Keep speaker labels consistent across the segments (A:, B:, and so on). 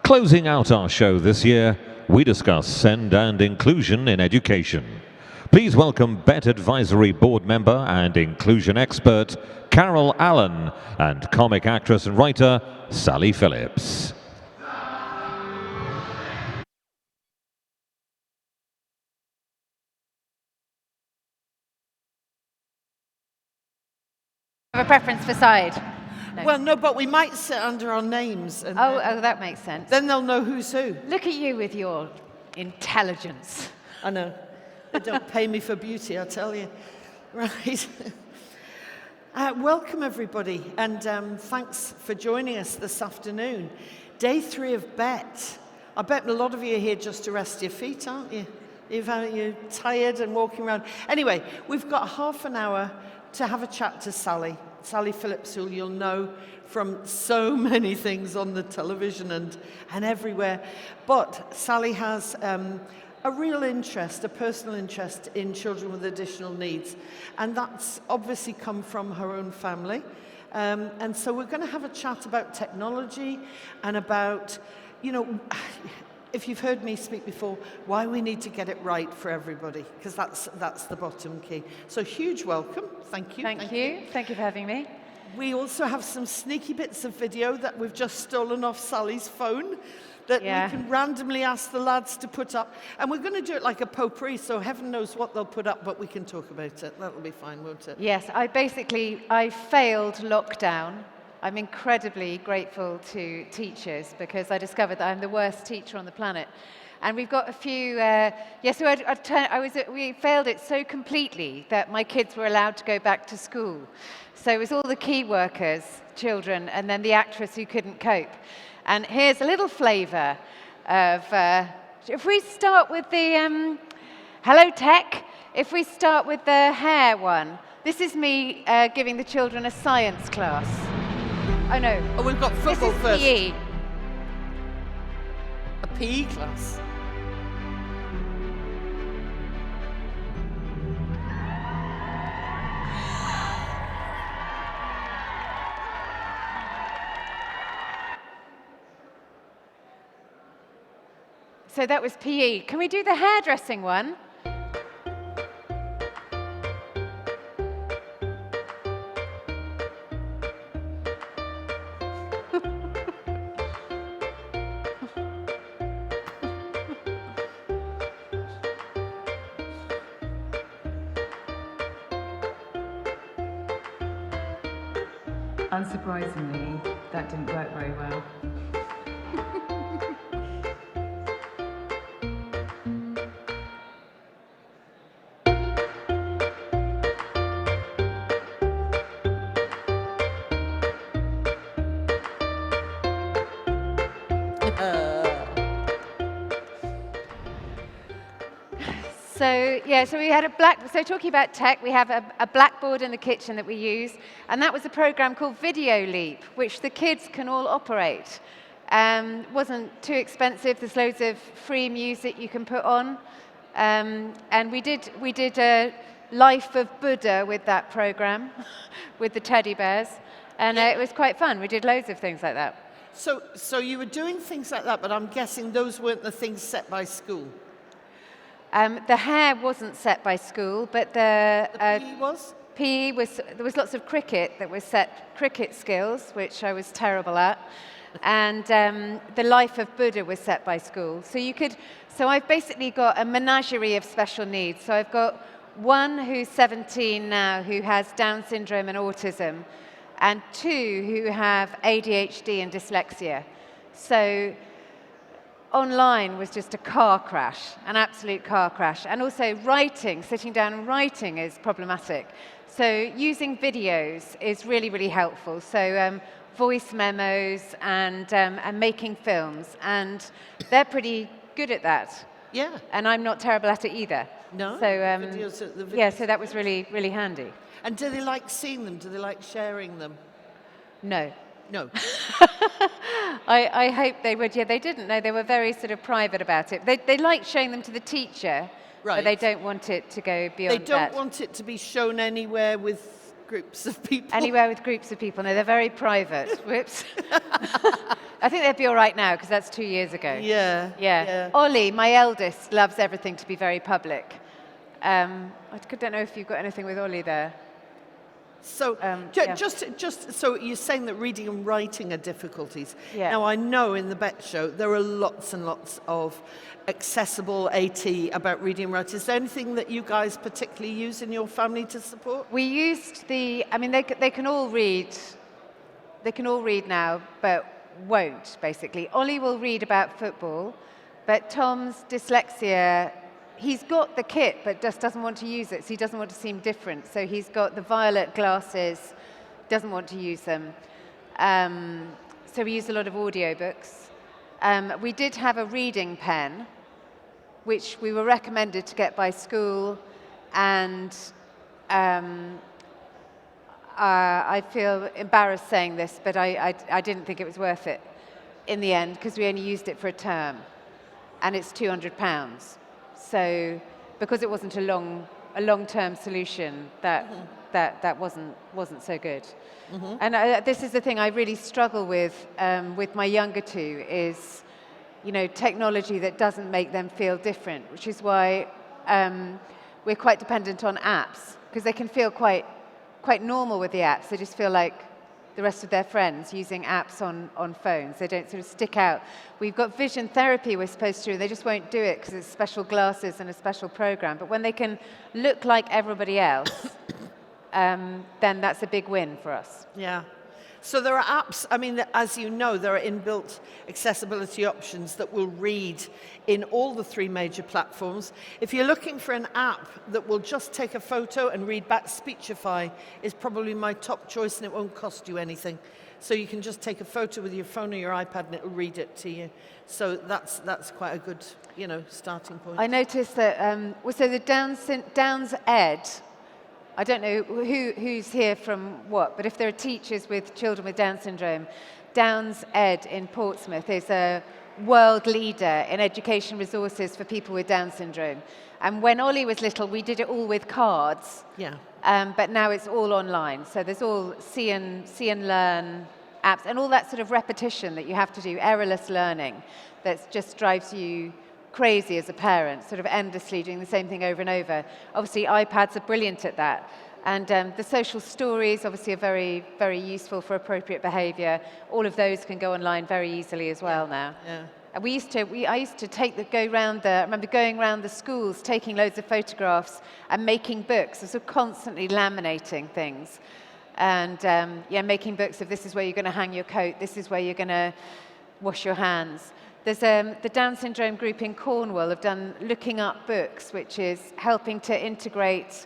A: Closing out our show this year, we discuss SEND and inclusion in education. Please welcome Bett Advisory Board member and inclusion expert, Carol Allen, and comic actress and writer, Sally Phillips.
B: Have a preference for side?
C: No. Well, no, but we might sit under our names. And
B: oh, that makes sense.
C: Then they'll know who's who.
B: Look at you with your intelligence.
C: I know. They don't pay me for beauty, I tell you. Right. Welcome, everybody, and thanks for joining us this afternoon. Day 3 of Bett. I bet a lot of you are here just to rest your feet, aren't you? You're tired and walking around. Anyway, we've got half an hour to have a chat to Sally Phillips, who you'll know from so many things on the television and everywhere. But Sally has a real interest, a personal interest in children with additional needs. And that's obviously come from her own family. And so we're going to have a chat about technology and about, you know, if you've heard me speak before, why we need to get it right for everybody, because that's the bottom key. So huge welcome. Thank you.
B: Thank you. Thank you for having me.
C: We also have some sneaky bits of video that we've just stolen off Sally's phone that we can randomly ask the lads to put up. And we're going to do it like a potpourri, so heaven knows what they'll put up, but we can talk about it. That'll be fine, won't it?
B: Yes, I failed lockdown. I'm incredibly grateful to teachers because I discovered that I'm the worst teacher on the planet. And we've got a few, we failed it so completely that my kids were allowed to go back to school. So it was all the key workers, children, and then the actress who couldn't cope. And here's a little flavour of, if we start with the, hello tech, if we start with the hair one. This is me giving the children a science class. Oh no.
C: Oh, we've got football first.
B: This is PE.
C: A PE class.
B: So that was PE. Can we do the hairdressing one?
D: Unsurprisingly, that didn't work very well.
B: So we had so talking about tech, we have a blackboard in the kitchen that we use, and that was a program called Video Leap, which the kids can all operate. Wasn't too expensive, there's loads of free music you can put on. And we did a Life of Buddha with that program, with the teddy bears, and it was quite fun. We did loads of things like that.
C: So you were doing things like that, but I'm guessing those weren't the things set by school.
B: The hair wasn't set by school, but the
C: PE was?
B: PE was, there was lots of cricket that was set, cricket skills, which I was terrible at, and the Life of Buddha was set by school. So I've basically got a menagerie of special needs. So I've got one who's 17 now who has Down syndrome and autism, and 2 who have ADHD and dyslexia. So online was just a car crash, an absolute car crash. And also writing, sitting down and writing is problematic. So using videos is really, really helpful. So voice memos and making films, and they're pretty good at that.
C: Yeah.
B: And I'm not terrible at it either.
C: No,
B: so,
C: videos.
B: Yeah, so that was really, really handy.
C: And do they like seeing them? Do they like sharing them?
B: No.
C: No.
B: I hope they would. Yeah, they didn't. No, they were very sort of private about it. They like showing them to the teacher,
C: right.
B: But they don't want it to go beyond that.
C: They don't want it to be shown anywhere with groups of people.
B: Anywhere with groups of people. No, they're very private. Whoops. I think they'd be all right now because that's 2 years ago.
C: Yeah.
B: Ollie, my eldest, loves everything to be very public. I don't know if you've got anything with Ollie there.
C: So,
B: yeah.
C: just so you're saying that reading and writing are difficulties.
B: Yeah.
C: Now, I know in the Bett Show there are lots and lots of accessible AT about reading and writing. Is there anything that you guys particularly use in your family to support?
B: We used they can all read. They can all read now, but won't, basically. Ollie will read about football, but Tom's dyslexia, he's got the kit, but just doesn't want to use it, so he doesn't want to seem different. So he's got the violet glasses, doesn't want to use them. So we use a lot of audiobooks. We did have a reading pen, which we were recommended to get by school, and I feel embarrassed saying this, but I didn't think it was worth it in the end, because we only used it for a term, and it's £200. So because it wasn't a long-term solution, that wasn't so good. Mm-hmm. And this is the thing I really struggle with my younger two is, technology that doesn't make them feel different, which is why we're quite dependent on apps, because they can feel quite normal with the apps. They just feel like the rest of their friends using apps on phones. They don't sort of stick out. We've got vision therapy we're supposed to do. They just won't do it because it's special glasses and a special program. But when they can look like everybody else, then that's a big win for us.
C: Yeah. So there are apps, as you know, there are inbuilt accessibility options that will read in all the 3 major platforms. If you're looking for an app that will just take a photo and read back, Speechify is probably my top choice, and it won't cost you anything. So you can just take a photo with your phone or your iPad and it'll read it to you. So that's quite a good, starting point.
B: I noticed that, so the Downs Ed, I don't know who's here from what, but if there are teachers with children with Down syndrome, Downs Ed in Portsmouth is a world leader in education resources for people with Down syndrome. And when Ollie was little, we did it all with cards.
C: Yeah.
B: But now it's all online. So there's all see and learn apps and all that sort of repetition that you have to do, errorless learning, that just drives you crazy as a parent, sort of endlessly doing the same thing over and over. Obviously, iPads are brilliant at that. And the social stories, obviously, are very, very useful for appropriate behavior. All of those can go online very easily as well now.
C: Yeah.
B: And I used to I remember going around the schools, taking loads of photographs and making books. So constantly laminating things. And making books of this is where you're going to hang your coat, this is where you're going to wash your hands. There's the Down syndrome group in Cornwall have done Looking Up Books, which is helping to integrate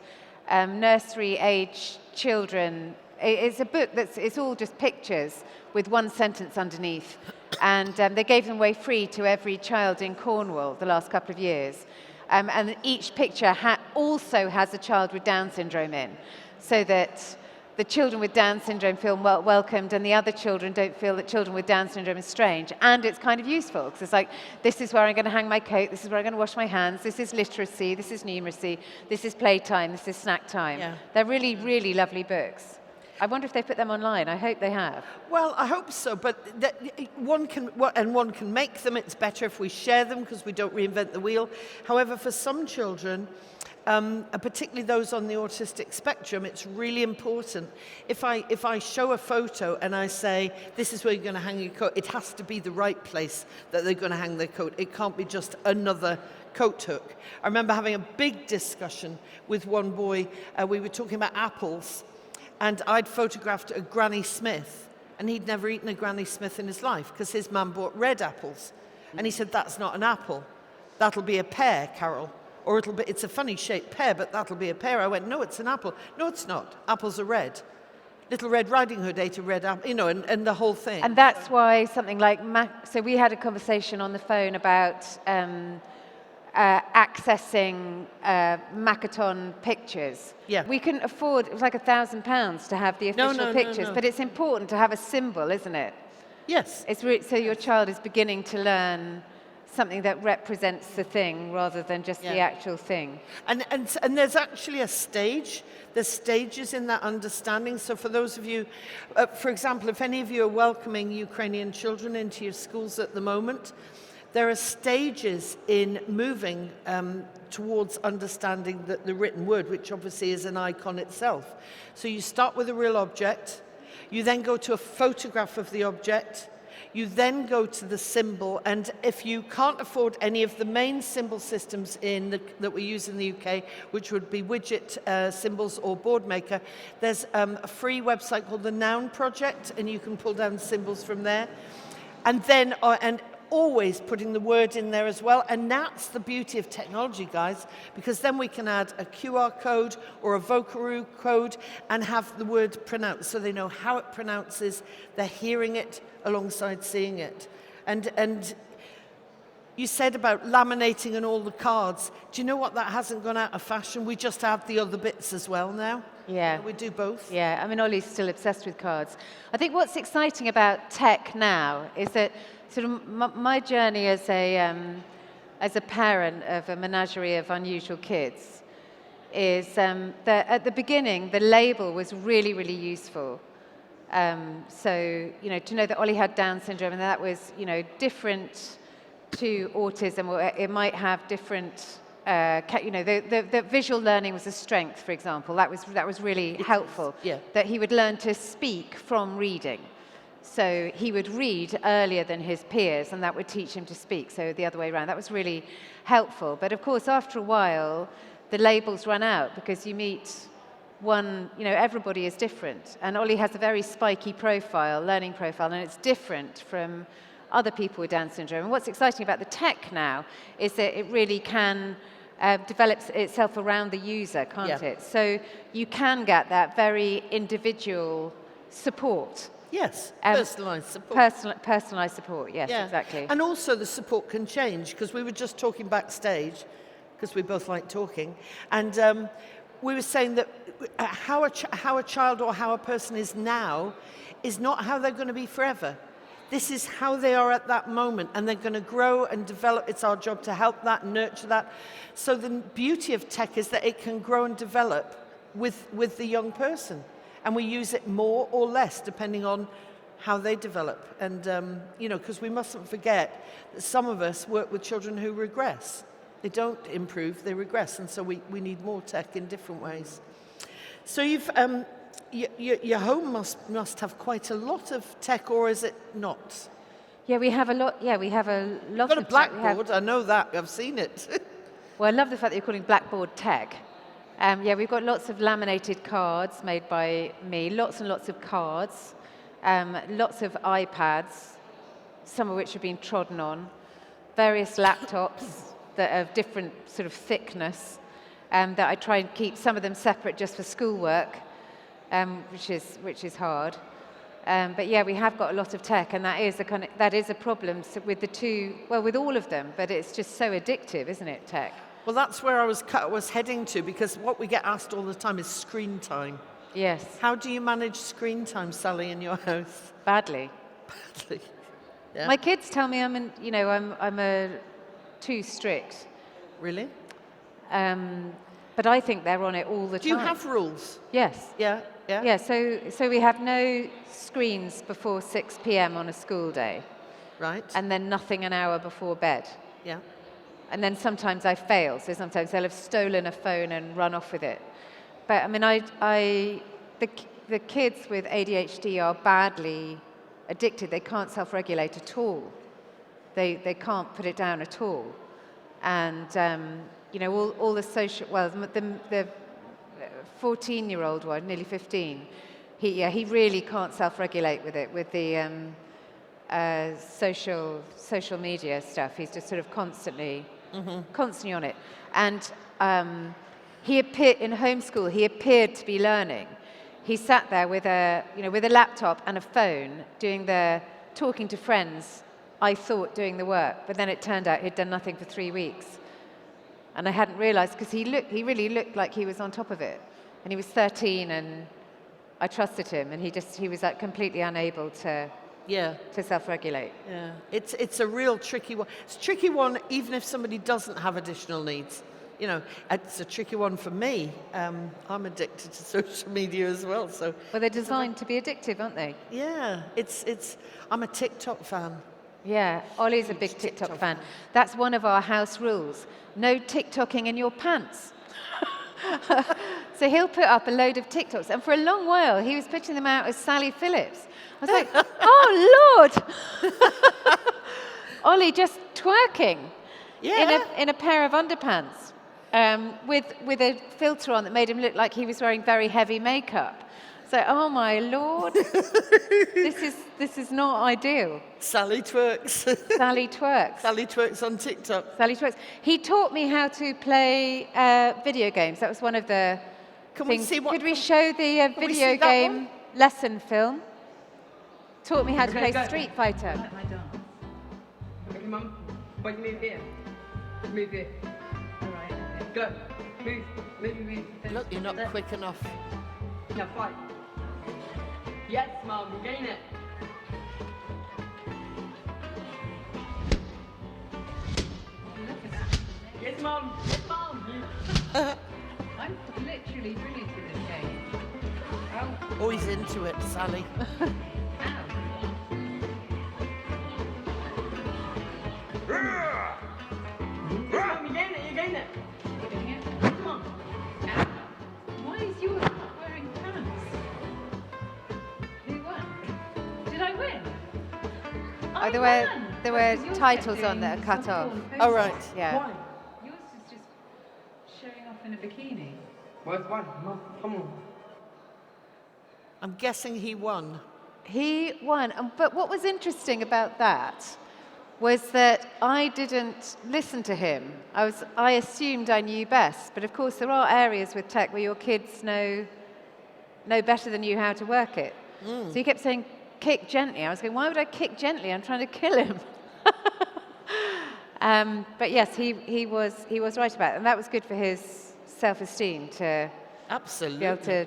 B: nursery-age children. It's a book it's all just pictures with one sentence underneath. And they gave them away free to every child in Cornwall the last couple of years. And each picture also has a child with Down syndrome in, so that the children with Down syndrome feel welcomed and the other children don't feel that children with Down syndrome is strange. And it's kind of useful because it's like, this is where I'm going to hang my coat, this is where I'm going to wash my hands, this is literacy, this is numeracy, this is playtime, this is snack time.
C: Yeah.
B: They're really, really lovely books. I wonder if they put them online. I hope they have.
C: Well, I hope so, but one can make them. It's better if we share them because we don't reinvent the wheel. However, for some children, particularly those on the autistic spectrum, it's really important. If I show a photo and I say, this is where you're going to hang your coat, it has to be the right place that they're going to hang their coat. It can't be just another coat hook. I remember having a big discussion with one boy. We were talking about apples, and I'd photographed a Granny Smith, and he'd never eaten a Granny Smith in his life because his mum bought red apples. And he said, that's not an apple. That'll be a pear, Carol. Or it's a funny shaped pear, but that'll be a pear. I went, no, it's an apple. No, it's not. Apples are red. Little Red Riding Hood ate a red apple, and the whole thing.
B: And that's why something like, so we had a conversation on the phone about accessing Makaton pictures.
C: Yeah.
B: We couldn't afford, it was like £1,000 to have the official pictures, but it's important to have a symbol, isn't it?
C: Yes.
B: It's so your child is beginning to learn something that represents the thing rather than just the actual thing.
C: And there's actually a stage. There's stages in that understanding. So for those of you, for example, if any of you are welcoming Ukrainian children into your schools at the moment, there are stages in moving towards understanding the written word, which obviously is an icon itself. So you start with a real object, you then go to a photograph of the object, you then go to the symbol, and if you can't afford any of the main symbol systems that we use in the UK, which would be widget symbols or Boardmaker, there's a free website called the Noun Project, and you can pull down symbols from there. And then, always putting the word in there as well, and that's the beauty of technology, guys, because then we can add a QR code or a Vocaroo code and have the word pronounced, so they know how it pronounces, they're hearing it alongside seeing it. And you said about laminating and all the cards. Do you know what? That hasn't gone out of fashion. We just add the other bits as well now.
B: Yeah.
C: We do both.
B: Yeah, I mean, Ollie's still obsessed with cards. I think what's exciting about tech now is that sort of my journey as a parent of a menagerie of unusual kids is that at the beginning, the label was really, really useful. So, you know, to know that Ollie had Down syndrome and that was, you know, different to autism, or it might have different, you know, the visual learning was a strength, for example. That was really helpful.
C: Yeah.
B: That he would learn to speak from reading. So he would read earlier than his peers, and that would teach him to speak. So the other way around. That was really helpful. But of course, after a while, the labels run out because you meet one, you know, everybody is different. And Ollie has a very spiky profile, learning profile, and it's different from other people with Down syndrome. And what's exciting about the tech now is that it really can develop itself around the user, can't it? So you can get that very individual support.
C: Yes, personalised support.
B: Personalised support, yes, exactly.
C: And also the support can change, because we were just talking backstage, because we both like talking, and we were saying that how a child or how a person is now is not how they're going to be forever. This is how they are at that moment, and they're going to grow and develop. It's our job to help that, nurture that. So the beauty of tech is that it can grow and develop with the young person. And we use it more or less depending on how they develop. And, you know, because we mustn't forget that some of us work with children who regress. They don't improve, they regress. And so we need more tech in different ways. So you've, your home must have quite a lot of tech, or is it not?
B: Yeah, we have a lot. Yeah, we have a lot.
C: You've got a blackboard, I know that, I've seen it.
B: Well, I love the fact that you're calling blackboard tech. Yeah, we've got lots of laminated cards made by me, lots and lots of cards, lots of iPads, some of which have been trodden on, various laptops that are of different sort of thickness, that I try and keep some of them separate just for schoolwork, which is hard. But yeah, we have got a lot of tech, and that is a problem with all of them. But it's just so addictive, isn't it, tech?
C: Well, that's where I was heading to, because what we get asked all the time is screen time.
B: Yes.
C: How do you manage screen time, Sally, in your house?
B: Badly.
C: Badly. Yeah.
B: My kids tell me I'm too strict.
C: Really?
B: But I think they're on it all the time.
C: Do you have rules?
B: Yes.
C: Yeah. Yeah.
B: Yeah. So we have no screens before 6 p.m. on a school day.
C: Right.
B: And then nothing an hour before bed.
C: Yeah.
B: And then sometimes I fail. So sometimes they'll have stolen a phone and run off with it. But I mean, the kids with ADHD are badly addicted. They can't self-regulate at all. They can't put it down at all. And you know, all the social, well, the 14-year-old one, nearly 15, he really can't self-regulate with it, with the social media stuff. He's just sort of constantly on it. And he appeared in homeschool. He appeared to be learning. He sat there with a laptop and a phone, talking to friends. I thought doing the work, but then it turned out he'd done nothing for 3 weeks, and I hadn't realised, because he really looked like he was on top of it, and he was 13, and I trusted him, and he was like completely unable to
C: Yeah.
B: to self-regulate.
C: Yeah. It's a real tricky one. It's a tricky one even if somebody doesn't have additional needs. You know, it's a tricky one for me. I'm addicted to social media as well, so.
B: Well, they're designed to be addictive, aren't they?
C: Yeah, I'm a TikTok fan.
B: Yeah, Ollie's a big TikTok fan. That's one of our house rules. No TikToking in your pants. So he'll put up a load of TikToks, and for a long while he was putting them out as Sally Phillips. I was like, oh Lord! Ollie just twerking in a pair of underpants with a filter on that made him look like he was wearing very heavy makeup. So, oh my Lord, this is not ideal.
C: Sally twerks.
B: Sally twerks.
C: Sally twerks on TikTok.
B: Sally twerks. He taught me how to play video games. That was one of the things. Could we show the video game lesson film? Taught me how to play Street Fighter.
E: Okay, Mum, but you move here. Move here.
D: All right. Okay.
E: Go. Move.
C: Look, you're not quick enough.
E: Now fight. Yes, Mum, you gain it.
D: Look at that.
E: Yes, Mum. Yes, Mum.
D: I'm literally brilliant at this game. Oh,
C: Oh, he's into it, Sally.
D: ow.
E: Yes, Mum, you gain it. You gain it.
D: Doing it.
E: Come on.
D: Ow. Why is yours not wearing pants? Who won? Did I win? I
B: Oh, there
D: won!
B: were
D: Because yours
B: titles
D: kept
B: on that are
D: doing
B: cut
D: softball
B: off.
D: and
C: Oh,
D: baseball.
C: right.
B: Yeah.
E: Why?
D: Yours is just showing off in a bikini.
E: Where's one? Mum, come on.
C: I'm guessing he won.
B: He won. But what was interesting about that was that I didn't listen to him. I assumed I knew best. But of course, there are areas with tech where your kids know better than you how to work it. So he kept saying, kick gently. I was going, why would I kick gently? I'm trying to kill him. But yes, he was right about it. And that was good for his self-esteem to
C: Absolutely.
B: be able to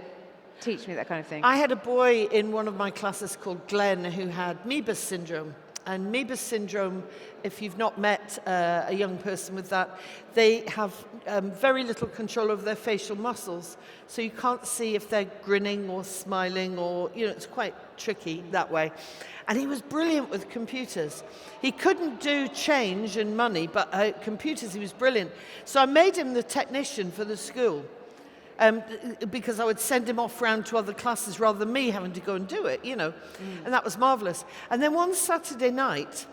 B: teach me that kind of thing.
C: I had a boy in one of my classes called Glenn who had Moebius syndrome. And Moebius syndrome, if you've not met a young person with that, they have very little control over their facial muscles. So you can't see if they're grinning or smiling or, you know, it's quite tricky that way. And he was brilliant with computers. He couldn't do change and money, but computers, he was brilliant. So I made him the technician for the school. Because I would send him off round to other classes rather than me having to go and do it, you know. And that was marvellous. And then one Saturday night,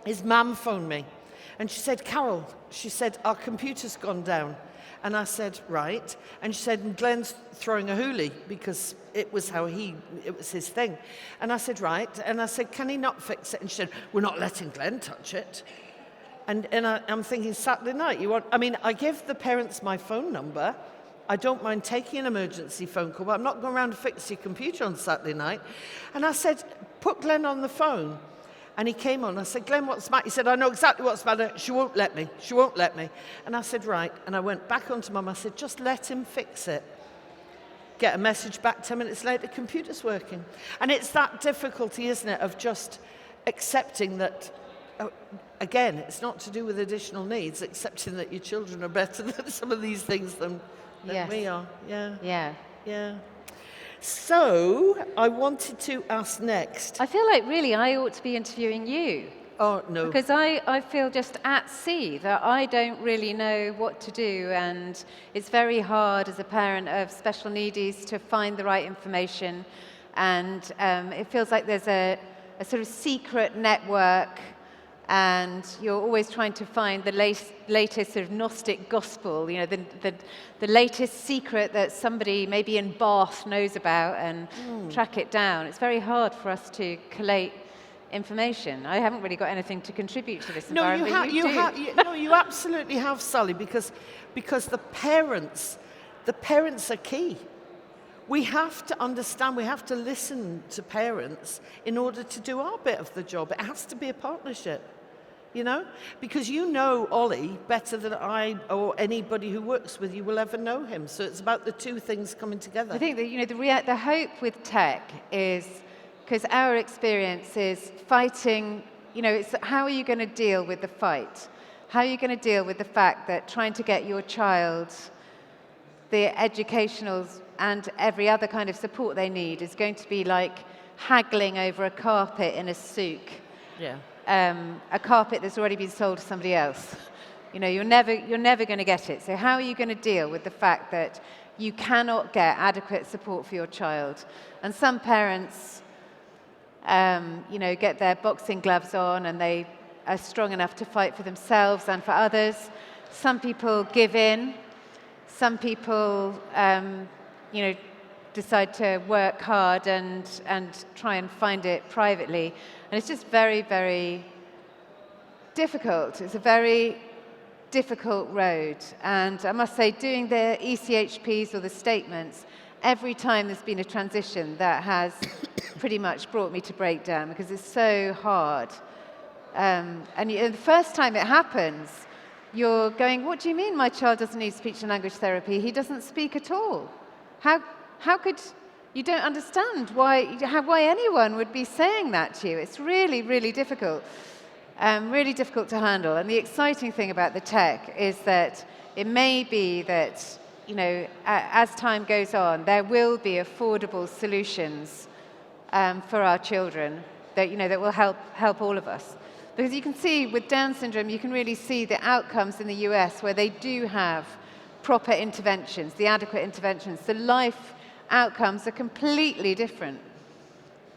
C: his mum phoned me. And she said, Carol, she said, our computer's gone down. And I said, right. And she said, and Glenn's throwing a hoolie because it was his thing. And I said, right. And I said, can he not fix it? And she said, we're not letting Glenn touch it. And I'm thinking, Saturday night, I give the parents my phone number. I don't mind taking an emergency phone call, but I'm not going around to fix your computer on Saturday night. And I said, put Glenn on the phone. And he came on. I said, Glenn, what's the matter? He said, I know exactly what's the matter. She won't let me. She won't let me. And I said, right. And I went back onto Mum. I said, just let him fix it. Get a message back 10 minutes later, the computer's working. And it's that difficulty, isn't it, of just accepting that, again, it's not to do with additional needs, accepting that your children are better at some of these things than we are. Yeah. So, I wanted to ask next.
B: I feel like really I ought to be interviewing you.
C: Oh, no.
B: Because I feel just at sea, that I don't really know what to do, and it's very hard as a parent of special needies to find the right information, and it feels like there's a sort of secret network, and you're always trying to find the latest sort of Gnostic gospel, you know, the latest secret that somebody maybe in Bath knows about, and track it down. It's very hard for us to collate information. I haven't really got anything to contribute to this environment.
C: You absolutely have, Sally, because the parents are key. We have to understand, we have to listen to parents in order to do our bit of the job. It has to be a partnership, you know? Because you know Ollie better than I or anybody who works with you will ever know him. So it's about the two things coming together.
B: I think that, you know, the hope with tech is Because our experience is fighting, it's how are you going to deal with the fight? How are you going to deal with the fact that trying to get your child the educational and every other kind of support they need is going to be like haggling over a carpet in a souk?
C: Yeah.
B: A carpet that's already been sold to somebody else. You're never going to get it. So how are you going to deal with the fact that you cannot get adequate support for your child? And some parents, get their boxing gloves on and they are strong enough to fight for themselves and for others. Some people give in. Some people, decide to work hard and try and find it privately. And it's just very, very difficult. It's a very difficult road. And I must say, doing the ECHPs or the statements, every time there's been a transition, that has pretty much brought me to breakdown because it's so hard. And the first time it happens, you're going, what do you mean my child doesn't need speech and language therapy? He doesn't speak at all. How could, you don't understand why anyone would be saying that to you. It's really, really difficult to handle. And the exciting thing about the tech is that it may be that, as time goes on, there will be affordable solutions for our children that, that will help all of us. Because you can see with Down syndrome, you can really see the outcomes in the US where they do have proper interventions, the adequate interventions. The life outcomes are completely different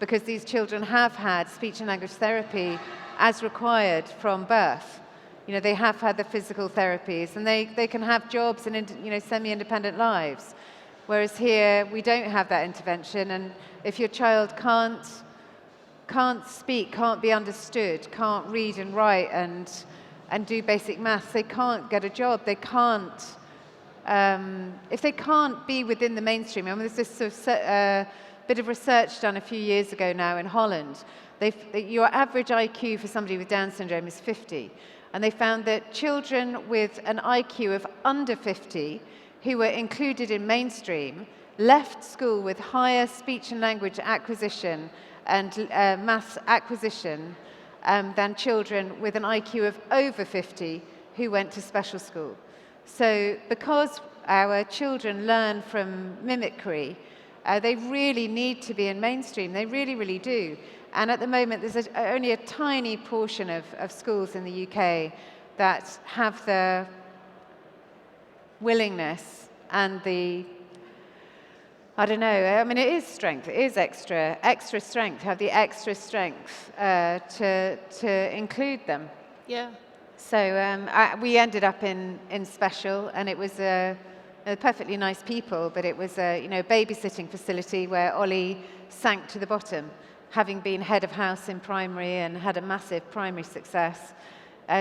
B: because these children have had speech and language therapy as required from birth. They have had the physical therapies and they can have jobs and, semi-independent lives. Whereas here, we don't have that intervention. And if your child can't speak, can't be understood, can't read and write and do basic maths, they can't get a job. They can't, if they can't be within the mainstream. There's this sort of bit of research done a few years ago now in Holland. Your average IQ for somebody with Down syndrome is 50. And they found that children with an IQ of under 50 who were included in mainstream left school with higher speech and language acquisition and maths acquisition than children with an IQ of over 50 who went to special school. So because our children learn from mimicry, they really need to be in mainstream. They really, really do. And at the moment, there's only a tiny portion of schools in the UK that have the willingness and the, it is strength. It is extra strength, have the extra strength to include them.
C: Yeah.
B: So we ended up in special, and it was perfectly nice people, but it was a babysitting facility where Ollie sank to the bottom, having been head of house in primary and had a massive primary success.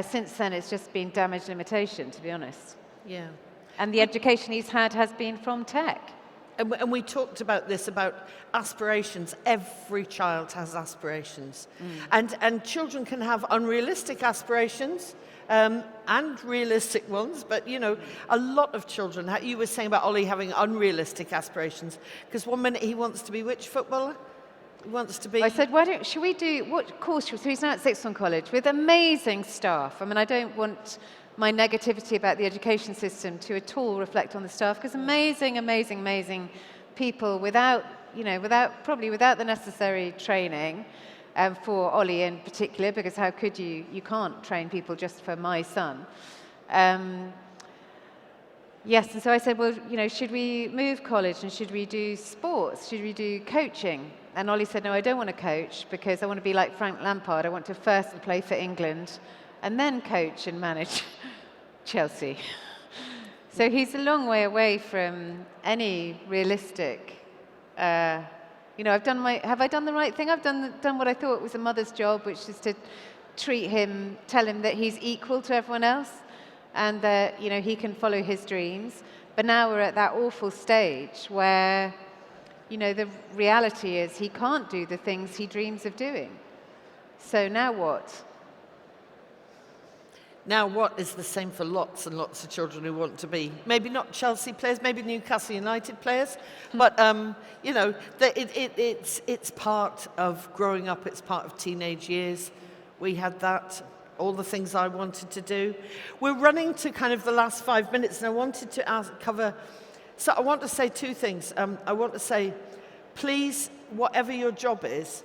B: Since then, it's just been damage limitation, to be honest.
C: Yeah.
B: And the education he's had has been from tech.
C: And we talked about this, about aspirations. Every child has aspirations. And children can have unrealistic aspirations and realistic ones. But, a lot of children, you were saying about Ollie having unrealistic aspirations. Because one minute he wants to be which footballer? He wants to be...
B: I said, should we do, what course? So he's now at Sixth Form College with amazing staff. I don't want my negativity about the education system to at all reflect on the staff, because amazing, amazing, amazing people without the necessary training for Ollie in particular, because how could you can't train people just for my son. Yes, and so I said, well, should we move college and should we do sports? Should we do coaching? And Ollie said, no, I don't want to coach because I want to be like Frank Lampard. I want to first play for England and then coach and manage Chelsea. So he's a long way away from any realistic, have I done the right thing? I've done what I thought was a mother's job, which is to tell him that he's equal to everyone else and that, he can follow his dreams. But now we're at that awful stage where, the reality is he can't do the things he dreams of doing. So now what?
C: Now, what is the same for lots and lots of children who want to be, maybe not Chelsea players, maybe Newcastle United players, but, you know, it's part of growing up, it's part of teenage years. We had that, all the things I wanted to do. We're running to kind of the last 5 minutes, and I wanted to cover, so I want to say two things. I want to say, please, whatever your job is,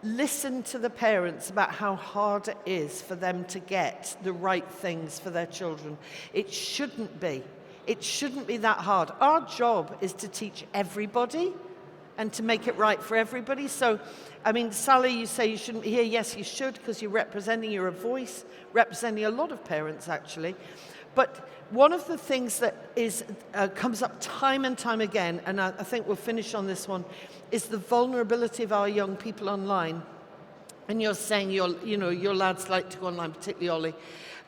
C: listen to the parents about how hard it is for them to get the right things for their children. It shouldn't be. It shouldn't be that hard. Our job is to teach everybody and to make it right for everybody. So, I mean, Sally, you say you shouldn't be here. Yes, you should, because you're a voice, representing a lot of parents, actually. But one of the things that comes up time and time again, and I think we'll finish on this one, is the vulnerability of our young people online. And you're saying your lads like to go online, particularly Ollie,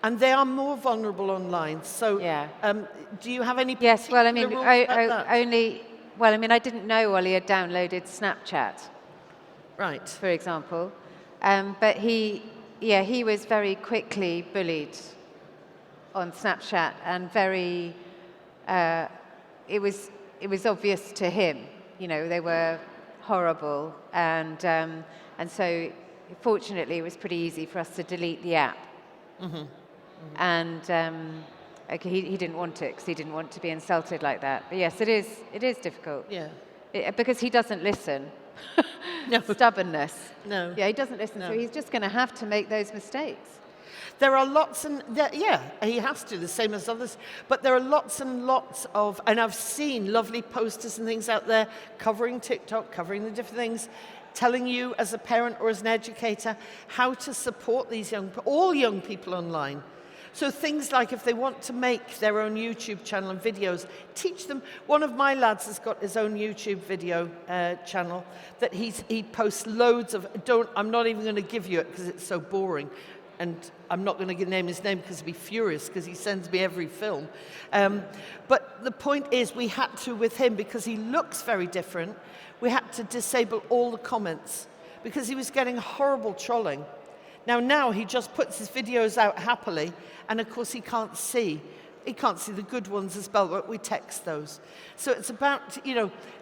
C: and they are more vulnerable online. So,
B: Yeah.
C: Do you have any?
B: Yes. Well, I mean,
C: rules about that?
B: Well, I mean, I didn't know Ollie had downloaded Snapchat,
C: Right.
B: for example, but he was very quickly bullied on Snapchat, and very, it was obvious to him. You know, they were horrible, and so fortunately it was pretty easy for us to delete the app. Mm-hmm. Mm-hmm. And okay, he didn't want it because he didn't want to be insulted like that. But yes, it is difficult.
C: Yeah.
B: Because he doesn't listen.
C: No.
B: Stubbornness.
C: No.
B: Yeah, he doesn't listen,
C: No.
B: so he's just going to have to make those mistakes.
C: There are lots he has to, the same as others, but there are lots and lots of, and I've seen lovely posters and things out there covering TikTok, covering the different things, telling you as a parent or as an educator how to support these all young people online. So things like if they want to make their own YouTube channel and videos, teach them. One of my lads has got his own YouTube video channel that he posts loads of, I'm not even going to give you it because it's so boring. And I'm not going to name his name because he'd be furious because he sends me every film. But the point is we had to, with him, because he looks very different, we had to disable all the comments because he was getting horrible trolling. Now he just puts his videos out happily, and of course he can't see the good ones as well, but we text those. So it's about,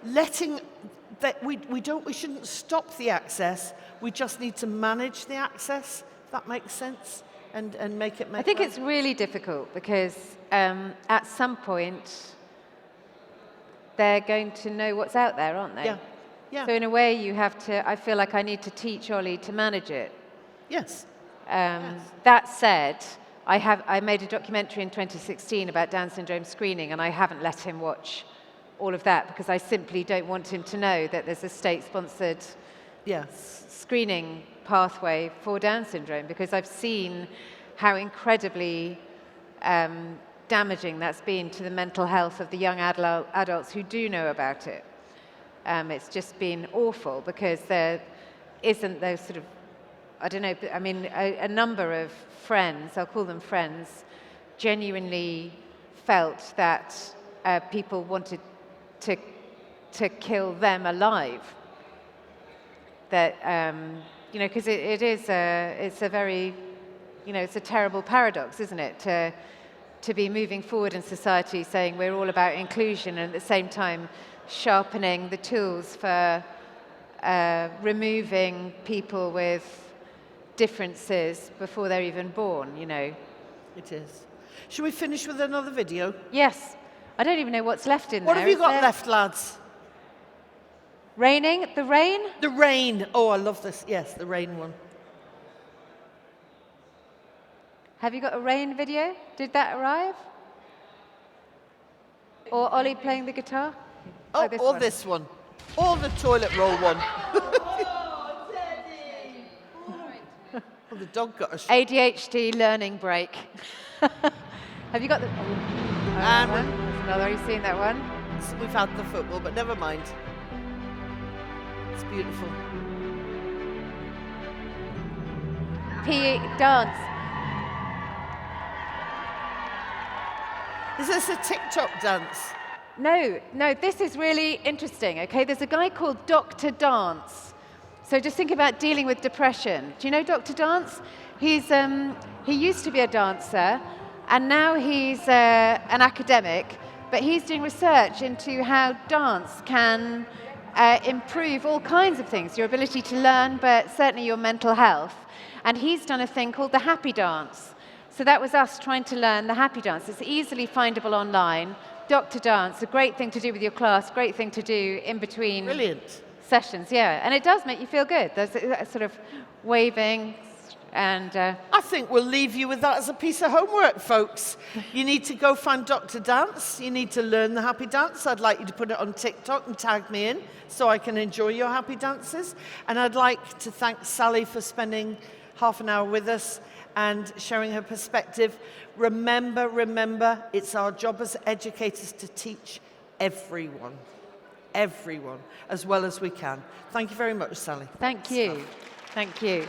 C: letting that we shouldn't stop the access, we just need to manage the access. That makes sense, and make it make
B: I think
C: sense.
B: it's really difficult because at some point they're going to know what's out there, aren't they?
C: Yeah. Yeah.
B: So in a way you have to, I feel like I need to teach Ollie to manage it.
C: Yes.
B: That said, I made a documentary in 2016 about Down syndrome screening, and I haven't let him watch all of that because I simply don't want him to know that there's a state-sponsored screening pathway for Down syndrome, because I've seen how incredibly damaging that's been to the mental health of the young adults who do know about it. It's just been awful because there isn't those sort of, I don't know, I mean, a number of friends, I'll call them friends, genuinely felt that people wanted to kill them alive. That, because it's a very, it's a terrible paradox, isn't it? To be moving forward in society saying we're all about inclusion and at the same time sharpening the tools for removing people with differences before they're even born,
C: It is. Should we finish with another video?
B: Yes. I don't even know what's left in there.
C: What have you
B: Is
C: got
B: there
C: left, lads?
B: Raining? The rain?
C: The rain. Oh, I love this. Yes, the rain one.
B: Have you got a rain video? Did that arrive? Or Ollie playing the guitar?
C: Oh,
B: this
C: or
B: one.
C: this one. Or the toilet roll one.
E: Oh, Teddy!
C: Oh, the dog got a shot.
B: ADHD learning break. Have you got the... Oh,
C: And
B: one. There's another. Have you seen that one?
C: We've had the football, but never mind. It's beautiful.
B: PE dance.
C: Is this a TikTok dance?
B: No, this is really interesting, okay? There's a guy called Dr. Dance. So just think about dealing with depression. Do you know Dr. Dance? He used to be a dancer, and now he's an academic, but he's doing research into how dance can improve all kinds of things, your ability to learn, but certainly your mental health. And he's done a thing called the happy dance. So that was us trying to learn the happy dance. It's easily findable online. Dr. Dance, a great thing to do with your class, great thing to do in between
C: Brilliant.
B: sessions, yeah. And it does make you feel good. There's a sort of waving and...
C: I think we'll leave you with that as a piece of homework, folks. You need to go find Dr. Dance. You need to learn the happy dance. I'd like you to put it on TikTok and tag me in so I can enjoy your happy dances. And I'd like to thank Sally for spending half an hour with us and sharing her perspective. Remember, it's our job as educators to teach everyone, as well as we can. Thank you very much, Sally.
B: Thank you. Thank you.